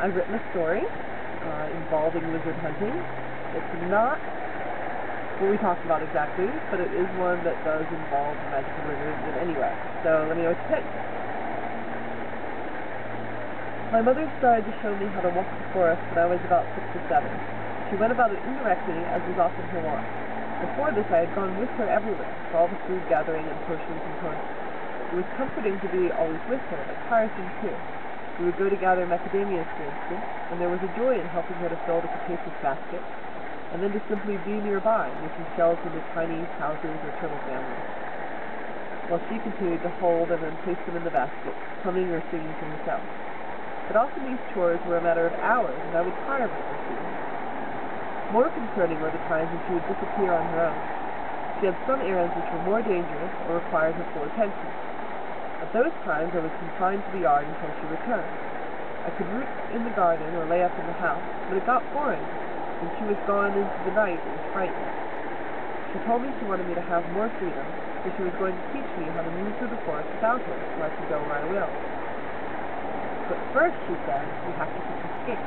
I've written a story involving lizard hunting. It's not what we talked about exactly, but it is one that does involve magical lizards in any way. So let me know what you think. My mother started to show me how to walk the forest when I was about 6 or 7. She went about it indirectly, as was often her wont. Before this, I had gone with her everywhere, for all the food gathering and potions and toys. It was comforting to be always with her, but tiresome too. We would go to gather macadamias, for instance, and there was a joy in helping her to fill the capacious basket, and then to simply be nearby, making shells into tiny houses or turtle families, while she continued to hold and then place them in the basket, humming or singing to herself. But often these chores were a matter of hours, and I would tire of it. More concerning were the times when she would disappear on her own. She had some errands which were more dangerous or required her full attention. At those times I was confined to the yard until she returned. I could root in the garden or lay up in the house, but it got boring. When she was gone into the night, it was frightening. She told me she wanted me to have more freedom, so she was going to teach me how to move through the forest without her, so I could go where I will. But first, she said, you have to catch a skink.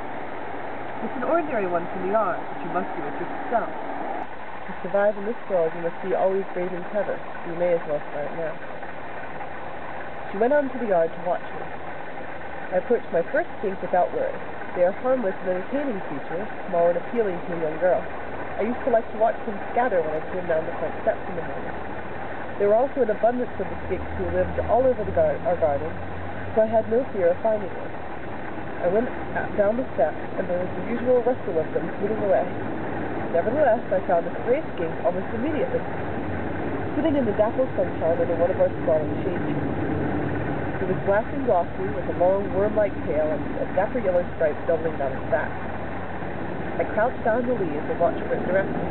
It's an ordinary one from the yard, but you must do it yourself. To survive in this world, you must be always brave and clever. You may as well start now. She went on to the yard to watch me. I approached my first skink without worry. They are harmless and entertaining creatures, small and appealing to a young girl. I used to like to watch them scatter when I came down the front steps in the morning. There were also an abundance of the skinks who lived all over our garden, so I had no fear of finding one. I went down the steps, and there was the usual rustle of them moving away. Nevertheless, I found a stray skink almost immediately, sitting in the dappled sunshine under one of our sprawling shade trees. It was black and glossy, with a long worm-like tail and a dapper yellow stripe doubling down its back. I crouched down the leaves and watched for it directly,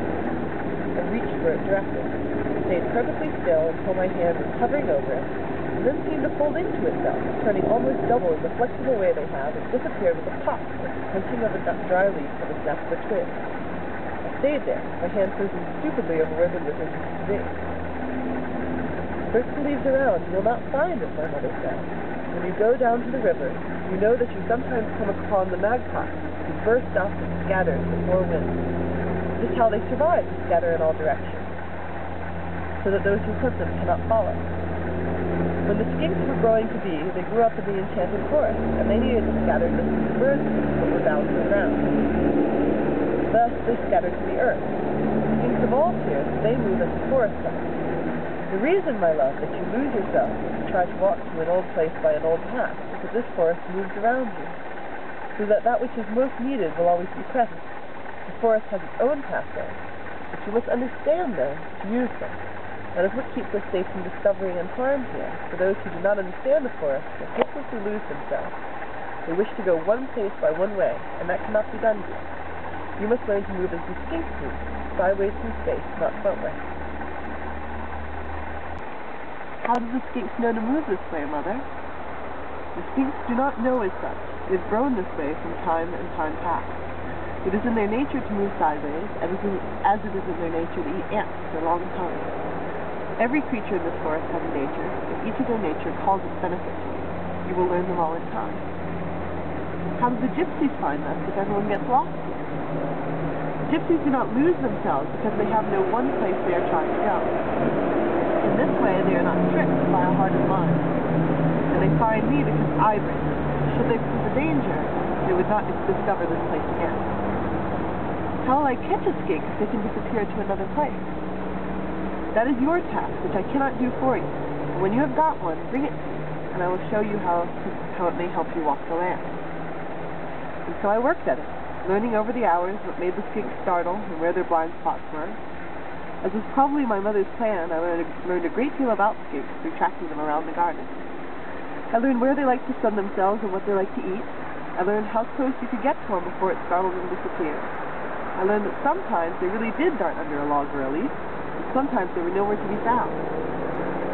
and reached for it directly. It stayed perfectly still until my hand was hovering over it, and then seemed to fold into itself, turning almost double in the flexible way they have, and disappeared with a pop, like the crunching of a dry leaf from the snap of a twig. I stayed there, my hand frozen stupidly over where the lizard used to be. Search the leaves around, you will not find it, my mother said. When you go down to the river, you know that you sometimes come upon the magpies, who burst up and scatter in the four winds. This is how they survive, to scatter in all directions, so that those who hunt them cannot follow. When the skinks were growing to be, they grew up in the enchanted forest, and they needed to scatter just as the birds did, but were bound to the ground. Thus, they scattered to the earth. Skinks evolved here, so they move as the forest does. The reason, my love, that you lose yourself if you try to walk to an old place by an old path is that this forest moves around you, so that that which is most needed will always be present. The forest has its own pathways, but you must understand them to use them. That is what keeps us safe from discovery and harm here, for those who do not understand the forest will hopelessly lose themselves. They wish to go one place by one way, and that cannot be done here. You must learn to move as the skinks move, sideways through space, not frontways. How do the skinks know to move this way, Mother? The skinks do not know as such. They have grown this way from time and time past. It is in their nature to move sideways, as it is in their nature to eat ants with their long tongues. Every creature in this forest has a nature, and each of their nature calls its benefit to you. You will learn them all in time. How do the gypsies find us if everyone gets lost here? Gypsies do not lose themselves because they have no one place they are trying to go. In this way, they are not tricked by a hardened mind, and they find me because I bring them. Should they prove a danger, they would not discover this place again. How will I catch a skink if they can disappear to another place? That is your task, which I cannot do for you. But when you have got one, bring it to me, and I will show you how it may help you walk the land. And so I worked at it, learning over the hours what made the skinks startle and where their blind spots were. As was probably my mother's plan, I learned a great deal about skinks through tracking them around the garden. I learned where they like to sun themselves and what they like to eat. I learned how close you could get to them before it startled and disappeared. I learned that sometimes they really did dart under a log or a leaf, and sometimes they were nowhere to be found.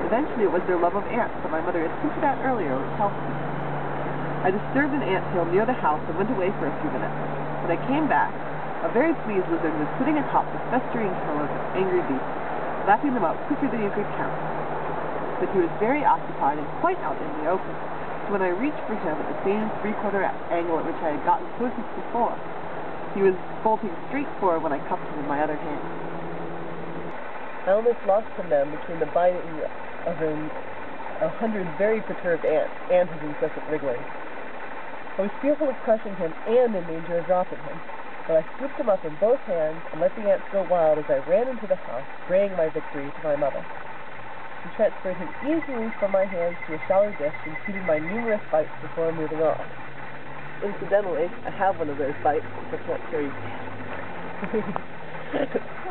Eventually it was their love of ants that my mother had hinted at earlier which helped me. I disturbed an anthill near the house and went away for a few minutes. When I came back, a very pleased lizard was sitting atop the festering hill of angry beasts, lapping them up quicker than you could count. But he was very occupied and quite out in the open. When I reached for him at the same three-quarter angle at which I had gotten closest before, he was bolting straight forward when I cupped him in my other hand. I almost lost him then between the biting of 100 very perturbed ants and his incessant wriggling. I was fearful of crushing him and in danger of dropping him, but I scooped him up in both hands and let the ants go wild as I ran into the house, braying my victory to my mother. She transferred him easily from my hands to a shallow dish and heated my numerous bites before moving on. Incidentally, I have one of those bites, which I can't show you.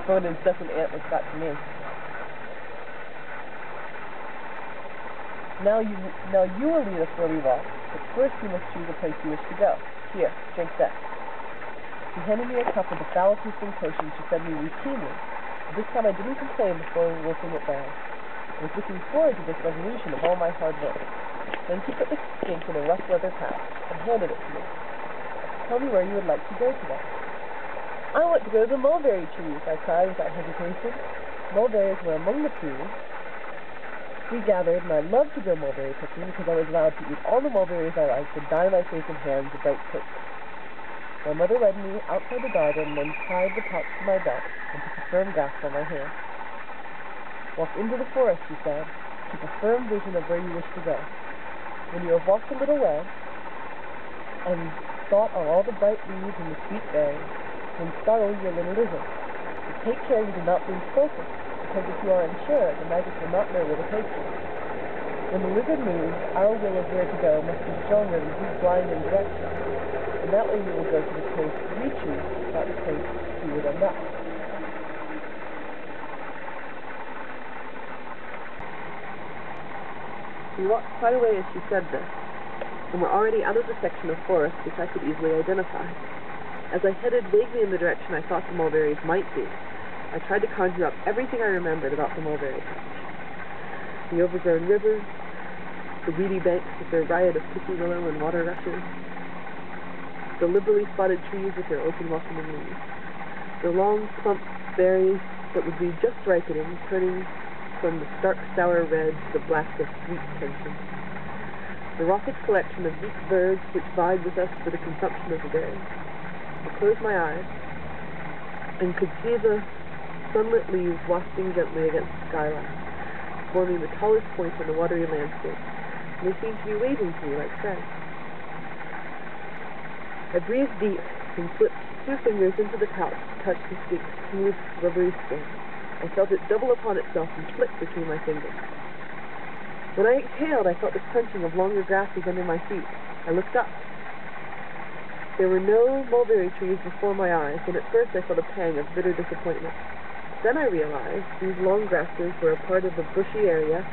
From an incessant ant like that to me. Now you will lead us where we walk, but first you must choose a place you wish to go. Here, drink this. She handed me a cup with a foul-tasting potion she fed me routinely. This time I didn't complain before wolfing it down. I was looking forward to this resolution of all my hard work. Then she put the skink in a rough leather pouch and handed it to me. Tell me where you would like to go today. I want to go to the mulberry trees, I cried without hesitation. Mulberries were among the trees we gathered, and I loved to go mulberry picking because I was allowed to eat all the mulberries I liked and dye my face and hands a bright pink. My mother led me outside the garden and then tied the pouch to my belt and took a firm grasp on my hand. Walk into the forest, she said. Keep a firm vision of where you wish to go. When you have walked a little way and thought of all the bright leaves and the sweet berries, then startle your little lizard. But take care you do not lose focus, because if you are unsure, the magic will not know where to take you. When the lizard moves, our will of where to go must be stronger than his blinding direction, and that way you will go to the place we choose, not the place you would end up. We walked quite a way as she said this, and were already out of the section of forest which I could easily identify. As I headed vaguely in the direction I thought the mulberries might be, I tried to conjure up everything I remembered about the mulberry patch. The overgrown river, the weedy banks with their riot of pussy willow and water rushes, the liberally spotted trees with their open welcoming leaves, the long plump berries that would be just ripening, turning from the stark sour red to the black of sweet tension, the raucous collection of weak birds which vied with us for the consumption of the day. I closed my eyes and could see the sunlit leaves wafting gently against the skyline, forming the tallest point on the watery landscape, and they seemed to be waving to me like friends. I breathed deep and slipped 2 fingers into the pouch to touch the stick's smooth, rubbery skin. I felt it double upon itself and slip between my fingers. When I exhaled, I felt the crunching of longer grasses under my feet. I looked up. There were no mulberry trees before my eyes, and at first I felt a pang of bitter disappointment. Then I realized these long grasses were a part of the bushy area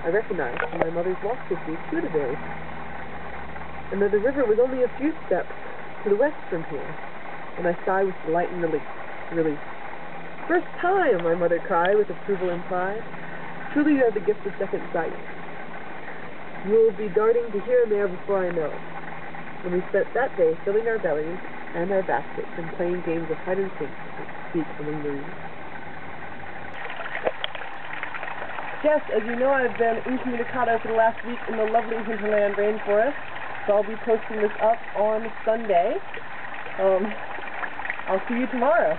I recognized from my mother's walk with me to the berry patch, and that the river was only a few steps to the west from here, and I sighed with delight and relief. First time, my mother cried with approval and pride. Truly you have the gift of second sight. You will be darting to here and there before I know it. And we spent that day filling our bellies and our baskets and playing games of hide and seek among the reeds. Yes, as you know, I've been incommunicado for the last week in the lovely hinterland rainforest, so I'll be posting this up on Sunday. I'll see you tomorrow.